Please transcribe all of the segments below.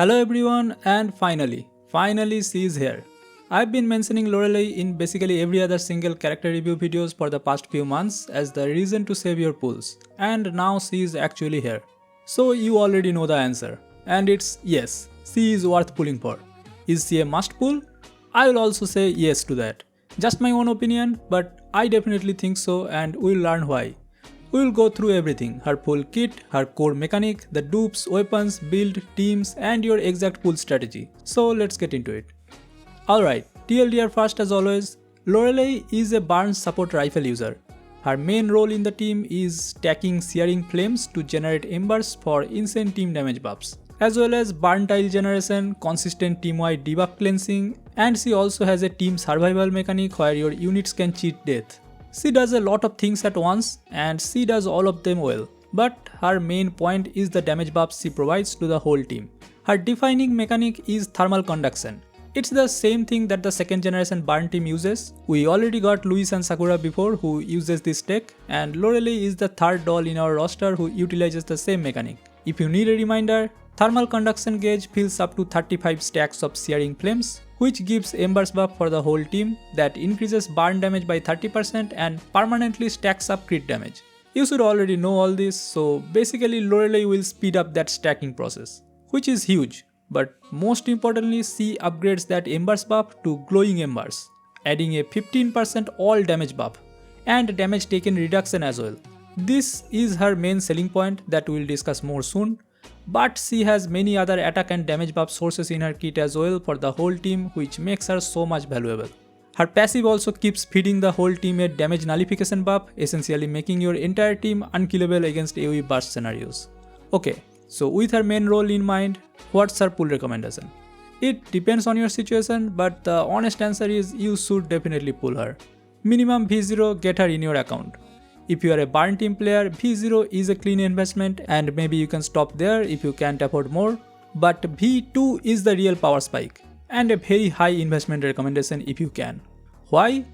Hello everyone, and finally she is here. I've been mentioning Loreley in basically every other single character review videos for the past few months as the reason to save your pools, and now she is actually here. So you already know the answer, and it's yes, she is worth pulling for. Is she a must pull? I will also say yes to that. Just my own opinion, but I definitely think so, and we'll learn why. We will go through everything, her pull kit, her core mechanic, the dupes, weapons, build, teams and your exact pull strategy. So let's get into it. Alright, TLDR first as always. Loreley is a burn support rifle user. Her main role in the team is stacking searing flames to generate embers for insane team damage buffs, as well as burn tile generation, consistent team-wide debuff cleansing, and she also has a team survival mechanic where your units can cheat death. She does a lot of things at once and she does all of them well, but her main point is the damage buffs she provides to the whole team. Her defining mechanic is thermal conduction. It's the same thing that the second generation burn team uses. We already got Luis and Sakura before who uses this tech, and Loreley is the third doll in our roster who utilizes the same mechanic. If you need a reminder, thermal conduction gauge fills up to 35 stacks of searing flames, which gives embers buff for the whole team that increases burn damage by 30% and permanently stacks up crit damage. You should already know all this, so basically Loreley will speed up that stacking process, which is huge, but most importantly she upgrades that embers buff to glowing embers, adding a 15% all damage buff and damage taken reduction as well. This is her main selling point that we'll discuss more soon. But she has many other attack and damage buff sources in her kit as well for the whole team, which makes her so much valuable. Her passive also keeps feeding the whole team a damage nullification buff, essentially making your entire team unkillable against AoE burst scenarios. Okay, so with her main role in mind, what's her pull recommendation? It depends on your situation, but the honest answer is you should definitely pull her. Minimum V0, get her in your account. If you are a burn team player, V0 is a clean investment and maybe you can stop there if you can't afford more. But V2 is the real power spike and a very high investment recommendation if you can. Why?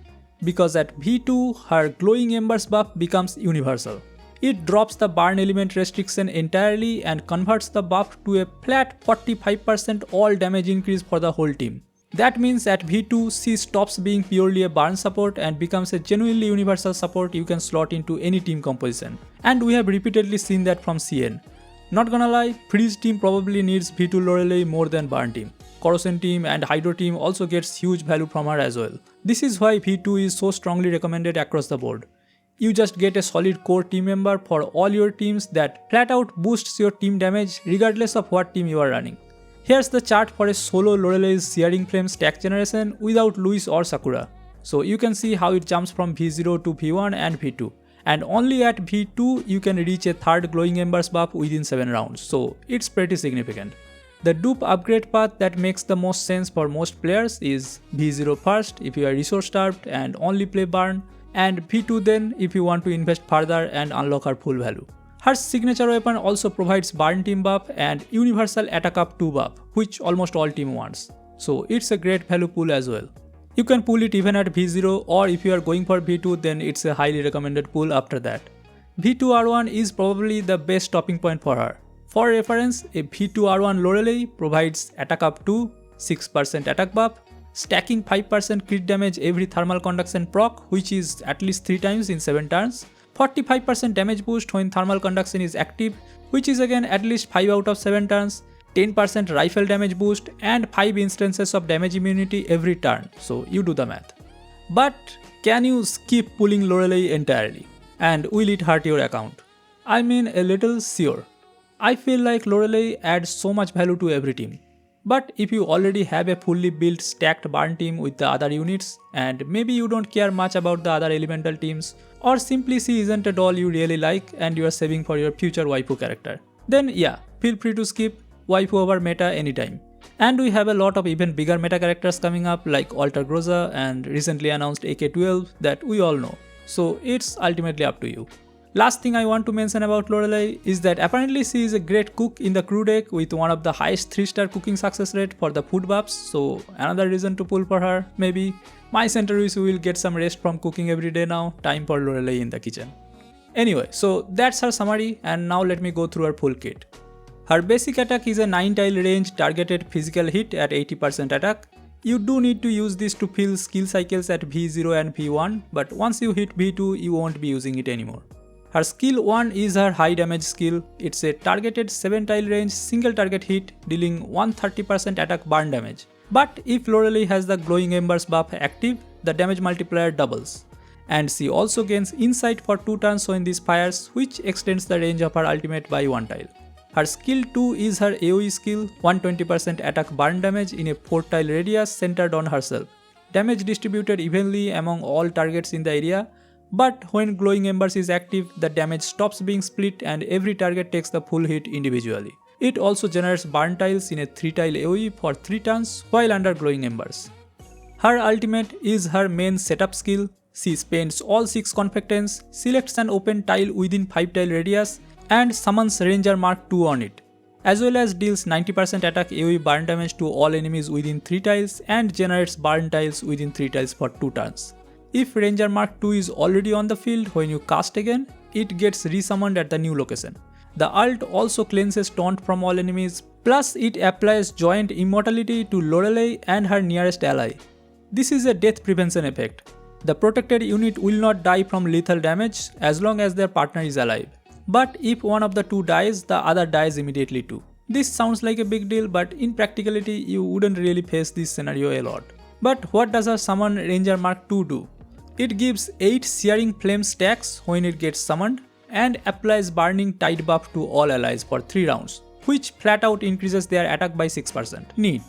Because at V2, her glowing embers buff becomes universal. It drops the burn element restriction entirely and converts the buff to a flat 45% all damage increase for the whole team. That means at V2 she stops being purely a burn support and becomes a genuinely universal support you can slot into any team composition. And we have repeatedly seen that from CN. Not gonna lie, Freeze team probably needs V2 Loreley more than burn team. Corrosion team and Hydro team also gets huge value from her as well. This is why V2 is so strongly recommended across the board. You just get a solid core team member for all your teams that flat out boosts your team damage regardless of what team you are running. Here's the chart for a solo Loreley's Searing Flame stack generation without Luis or Sakura. So you can see how it jumps from V0 to V1 and V2. And only at V2 you can reach a third Glowing Embers buff within 7 rounds, so it's pretty significant. The dupe upgrade path that makes the most sense for most players is V0 first if you are resource starved and only play burn, and V2 then if you want to invest further and unlock her full value. Her signature weapon also provides burn team buff and universal attack up 2 buff, which almost all team wants. So it's a great value pull as well. You can pull it even at V0, or if you are going for V2 then it's a highly recommended pull after that. V2 R1 is probably the best stopping point for her. For reference, a V2 R1 Loreley provides attack up 2, 6% attack buff, stacking 5% crit damage every thermal conduction proc, which is at least 3 times in 7 turns. 45% damage boost when thermal conduction is active, which is again at least 5 out of 7 turns, 10% rifle damage boost and 5 instances of damage immunity every turn, so you do the math. But can you skip pulling Loreley entirely? And will it hurt your account? I mean a little, sure. I feel like Loreley adds so much value to every team. But if you already have a fully built stacked burn team with the other units, and maybe you don't care much about the other elemental teams, or simply she isn't a doll you really like and you are saving for your future waifu character, then yeah, feel free to skip waifu over meta anytime. And we have a lot of even bigger meta characters coming up like Alter Groza and recently announced AK-12 that we all know, so it's ultimately up to you. Last thing I want to mention about Loreley is that apparently she is a great cook in the crew deck with one of the highest 3-star cooking success rate for the food buffs, so another reason to pull for her maybe. My center is we will get some rest from cooking every day now, time for Loreley in the kitchen. Anyway, so that's her summary and now let me go through her full kit. Her basic attack is a 9 tile range targeted physical hit at 80% attack. You do need to use this to fill skill cycles at V0 and V1, but once you hit V2 you won't be using it anymore. Her skill 1 is her high damage skill. It's a targeted 7 tile range single target hit dealing 130% attack burn damage. But if Loreley has the glowing embers buff active, the damage multiplier doubles. And she also gains insight for 2 turns when this fires, which extends the range of her ultimate by 1 tile. Her skill 2 is her AoE skill, 120% attack burn damage in a 4 tile radius centered on herself. Damage distributed evenly among all targets in the area, but when glowing embers is active, the damage stops being split and every target takes the full hit individually. It also generates burn tiles in a 3 tile AoE for 3 turns while under glowing embers. Her ultimate is her main setup skill. She spends all 6 confectants, selects an open tile within 5 tile radius and summons Ranger Mark II on it, as well as deals 90% attack AoE burn damage to all enemies within 3 tiles and generates burn tiles within 3 tiles for 2 turns. If Ranger Mark II is already on the field when you cast again, it gets resummoned at the new location. The ult also cleanses taunt from all enemies, plus it applies joint immortality to Loreley and her nearest ally. This is a death prevention effect. The protected unit will not die from lethal damage as long as their partner is alive. But if one of the two dies, the other dies immediately too. This sounds like a big deal, but in practicality you wouldn't really face this scenario a lot. But what does a summon Ranger Mark II do? It gives 8 Searing Flame stacks when it gets summoned and applies Burning Tide buff to all allies for 3 rounds, which flat out increases their attack by 6%. Neat.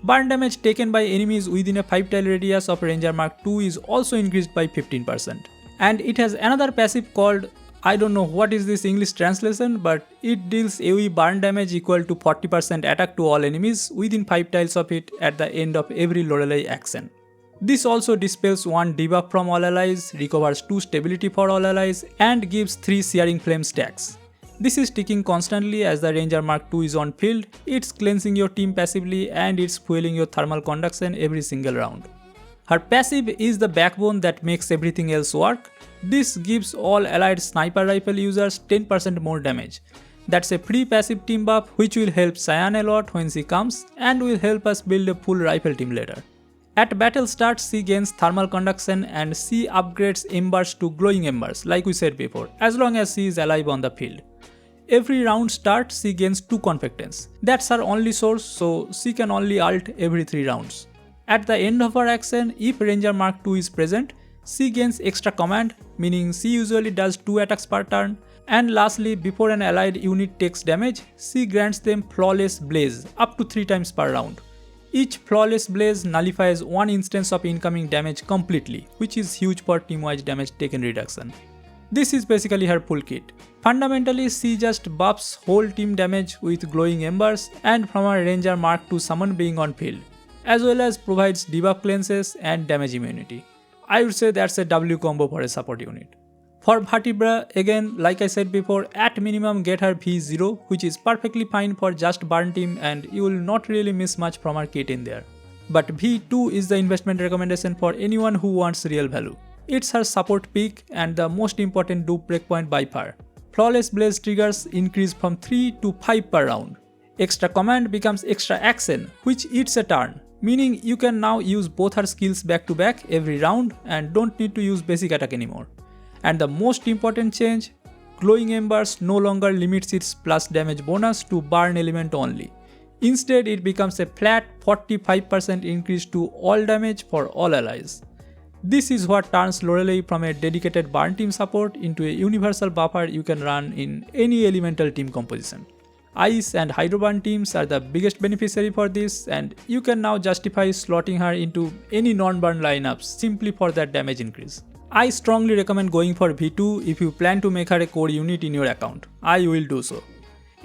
Burn damage taken by enemies within a 5 tile radius of Ranger Mark II is also increased by 15%. And it has another passive called, I don't know what is this English translation, but it deals AoE burn damage equal to 40% attack to all enemies within 5 tiles of it at the end of every Loreley action. This also dispels 1 debuff from all allies, recovers 2 stability for all allies and gives 3 Searing Flame stacks. This is ticking constantly as the Ranger Mark II is on field, it's cleansing your team passively and it's fueling your thermal conduction every single round. Her passive is the backbone that makes everything else work. This gives all allied sniper rifle users 10% more damage. That's a free passive team buff which will help Cyan a lot when she comes and will help us build a full rifle team later. At battle start, she gains thermal conduction and she upgrades embers to glowing embers like we said before, as long as she is alive on the field. Every round start, she gains 2 confectants. That's her only source, so she can only ult every 3 rounds. At the end of her action, if Ranger Mark II is present, she gains extra command, meaning she usually does 2 attacks per turn. And lastly, before an allied unit takes damage, she grants them Flawless Blaze up to 3 times per round. Each Flawless Blaze nullifies 1 instance of incoming damage completely, which is huge for team-wise damage taken reduction. This is basically her full kit. Fundamentally, she just buffs whole team damage with glowing embers and from her Ranger Mark II summon being on field, as well as provides debuff cleanses and damage immunity. I would say that's a W combo for a support unit. For Vertebrae, again, like I said before, at minimum get her V0, which is perfectly fine for just burn team and you will not really miss much from her kit in there. But V2 is the investment recommendation for anyone who wants real value. It's her support peak and the most important dupe breakpoint by far. Flawless Blaze triggers increase from 3 to 5 per round. Extra command becomes extra action, which eats a turn, meaning you can now use both her skills back to back every round and don't need to use basic attack anymore. And the most important change, Glowing Embers no longer limits its plus damage bonus to burn element only. Instead, it becomes a flat 45% increase to all damage for all allies. This is what turns Loreley from a dedicated burn team support into a universal buffer you can run in any elemental team composition. Ice and Hydroburn teams are the biggest beneficiary for this, and you can now justify slotting her into any non-burn lineups simply for that damage increase. I strongly recommend going for V2 if you plan to make her a core unit in your account. I will do so.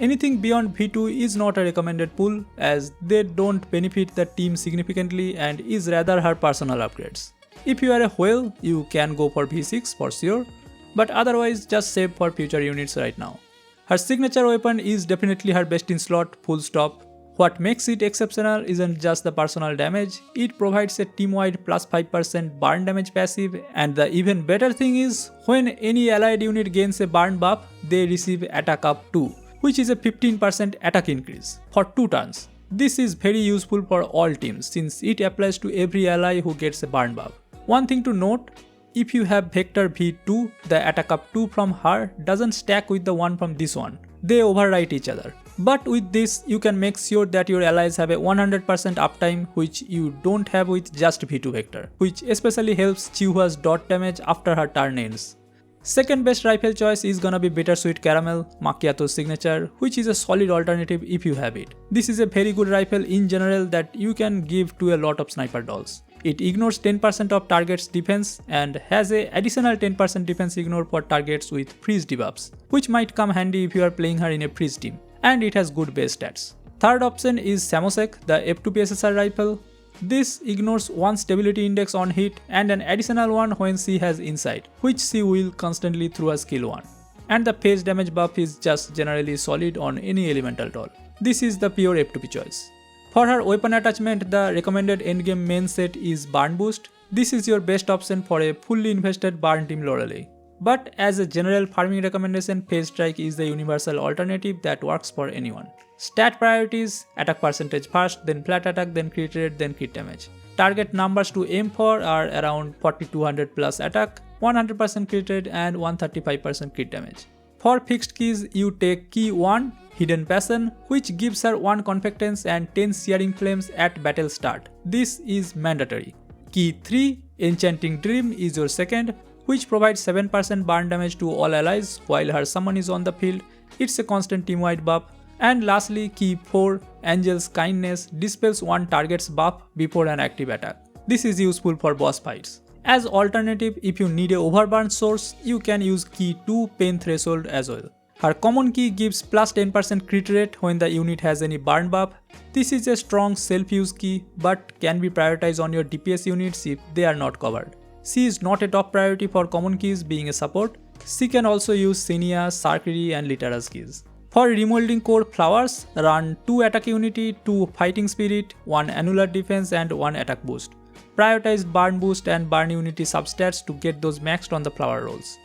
Anything beyond V2 is not a recommended pull as they don't benefit the team significantly and is rather her personal upgrades. If you are a whale, you can go for V6 for sure, but otherwise just save for future units right now. Her signature weapon is definitely her best in slot, full stop. What makes it exceptional isn't just the personal damage, it provides a team-wide plus 5% burn damage passive, and the even better thing is, when any allied unit gains a burn buff, they receive attack up too, which is a 15% attack increase for 2 turns. This is very useful for all teams since it applies to every ally who gets a burn buff. One thing to note, if you have Vector V2, the attack up 2 from her doesn't stack with the one from this one. They overwrite each other. But with this, you can make sure that your allies have a 100% uptime, which you don't have with just V2 Vector, which especially helps Chihuahua's dot damage after her turn ends. Second best rifle choice is gonna be Bittersweet Caramel, Macchiato's signature, which is a solid alternative if you have it. This is a very good rifle in general that you can give to a lot of sniper dolls. It ignores 10% of target's defense and has a additional 10% defense ignore for targets with freeze debuffs, which might come handy if you are playing her in a freeze team, and it has good base stats. Third option is Samosek, the F2 PSSR rifle. This ignores one stability index on hit and an additional one when she has insight, which she will constantly through a skill 1. And the phase damage buff is just generally solid on any elemental doll. This is the pure F2P choice. For her weapon attachment, the recommended endgame main set is Burn Boost. This is your best option for a fully invested burn team Loreley. But as a general farming recommendation, Phase Strike is the universal alternative that works for anyone. Stat priorities: attack percentage first, then flat attack, then crit rate, then crit damage. Target numbers to aim for are around 4200 plus attack, 100% crit rate and 135% crit damage. For fixed keys, you take key 1, Hidden Passion, which gives her 1 Confectance and 10 Searing Flames at battle start. This is mandatory. Key 3, Enchanting Dream is your second, which provides 7% burn damage to all allies while her summon is on the field. It's a constant team-wide buff. And lastly, key 4, Angel's Kindness, dispels one target's buff before an active attack. This is useful for boss fights. As alternative, if you need a overburn source, you can use key 2, Pain Threshold as well. Her common key gives plus 10% crit rate when the unit has any burn buff. This is a strong self-use key but can be prioritized on your DPS units if they are not covered. She is not a top priority for common keys being a support. She can also use Senia, Sarkiri and Litera's keys. For remolding core flowers, run 2 attack unity, 2 fighting spirit, 1 annular defense and 1 attack boost. Prioritize burn boost and burn unity substats to get those maxed on the flower rolls.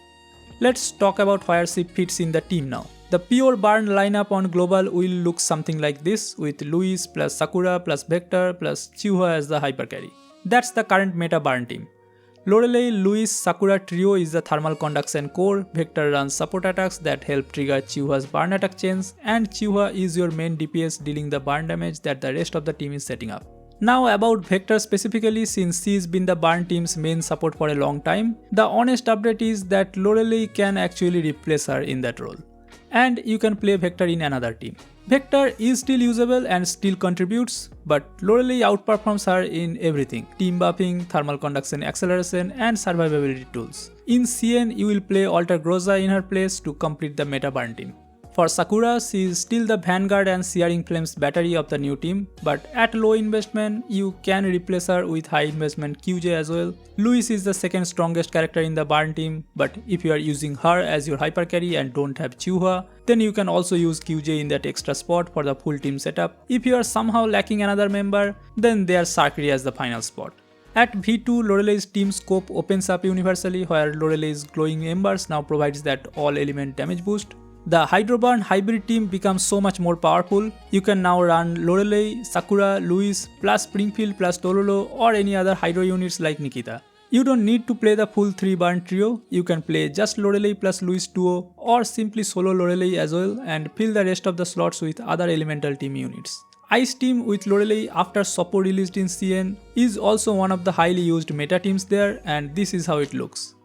Let's talk about where she fits in the team now. The pure burn lineup on global will look something like this, with Luis plus Sakura plus Vector plus Chihuahua as the hyper carry. That's the current meta burn team. Loreley, Luis, Sakura trio is the thermal conduction core, Vector runs support attacks that help trigger Chihuahua's burn attack chains, and Chihuahua is your main DPS dealing the burn damage that the rest of the team is setting up. Now about Vector specifically, since she's been the burn team's main support for a long time, the honest update is that Loreley can actually replace her in that role. And you can play Vector in another team. Vector is still usable and still contributes, but Loreley outperforms her in everything: team buffing, thermal conduction acceleration and survivability tools. In CN, you will play Alter Groza in her place to complete the meta burn team. For Sakura, she is still the Vanguard and Searing Flames battery of the new team, but at low investment, you can replace her with high investment QJ as well. Luis is the second strongest character in the burn team, but if you are using her as your hyper carry and don't have Chihuahua, then you can also use QJ in that extra spot for the full team setup. If you are somehow lacking another member, then there's Sarkiri as the final spot. At V2, Loreley's team scope opens up universally, where Loreley's Glowing Embers now provides that all element damage boost. The Hydroburn hybrid team becomes so much more powerful. You can now run Loreley, Sakura, Luis, plus Springfield plus Tololo or any other Hydro units like Nikita. You don't need to play the full 3 burn trio. You can play just Loreley plus Luis duo or simply solo Loreley as well and fill the rest of the slots with other elemental team units. Ice team with Loreley after Sopo released in CN is also one of the highly used meta teams there, and this is how it looks.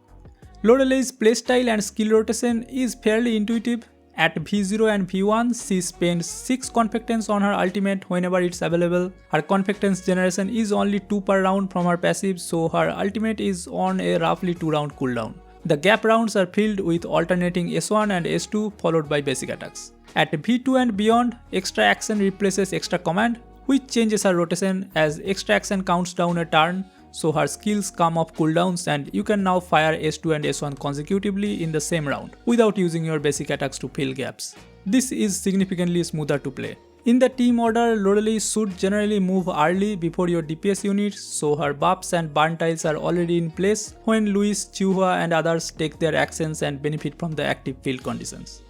Loreley's playstyle and skill rotation is fairly intuitive. At V0 and V1, she spends 6 Confectance on her ultimate whenever it's available. Her Confectance generation is only 2 per round from her passive, so her ultimate is on a roughly 2 round cooldown. The gap rounds are filled with alternating S1 and S2 followed by basic attacks. At V2 and beyond, extra action replaces extra command, which changes her rotation as extra action counts down a turn, so her skills come off cooldowns and you can now fire S2 and S1 consecutively in the same round without using your basic attacks to fill gaps. This is significantly smoother to play. In the team order, Loreley should generally move early before your DPS units, so her buffs and burn tiles are already in place when Luis, Chihuahua and others take their actions and benefit from the active field conditions.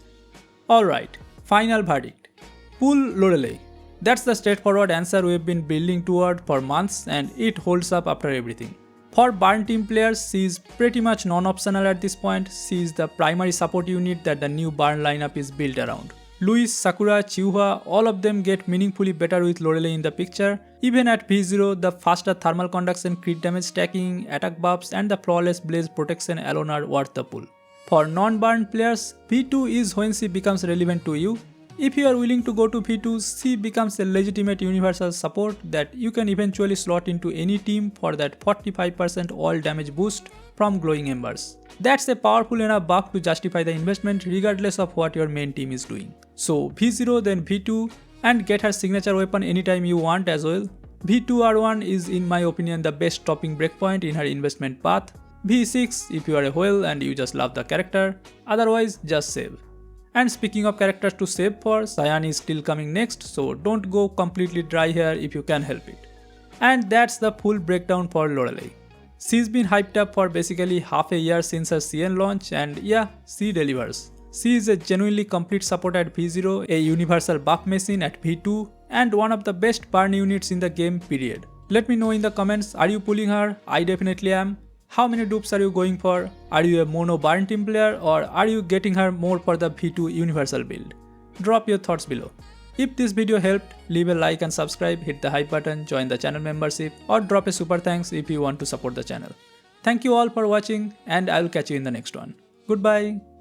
Alright, Final verdict. Pull Loreley. That's the straightforward answer we've been building toward for months, and it holds up after everything. For burn team players, she is pretty much non-optional at this point. She is the primary support unit that the new burn lineup is built around. Luis, Sakura, Chihuahua, all of them get meaningfully better with Loreley in the picture. Even at V0, the faster thermal conduction, crit damage stacking, attack buffs and the flawless blaze protection alone are worth the pull. For non-burn players, V2 is when she becomes relevant to you. If you are willing to go to V2, she becomes a legitimate universal support that you can eventually slot into any team for that 45% all damage boost from glowing embers. That's a powerful enough buff to justify the investment regardless of what your main team is doing. So V0 then V2 and get her signature weapon anytime you want as well. V2R1 is in my opinion the best topping breakpoint in her investment path. V6 if you are a whale and you just love the character, otherwise just save. And speaking of characters to save for, Cyan is still coming next, so don't go completely dry here if you can help it. And that's the full breakdown for Loreley. She's been hyped up for basically half a year since her CN launch, and yeah, she delivers. She is a genuinely complete support at V0, a universal buff machine at V2, and one of the best burn units in the game period. Let me know in the comments, are you pulling her? I definitely am. How many dupes are you going for? Are you a mono burn team player or are you getting her more for the V2 universal build? Drop your thoughts below. If this video helped, leave a like and subscribe, hit the hype button, join the channel membership or drop a super thanks if you want to support the channel. Thank you all for watching and I will catch you in the next one. Goodbye.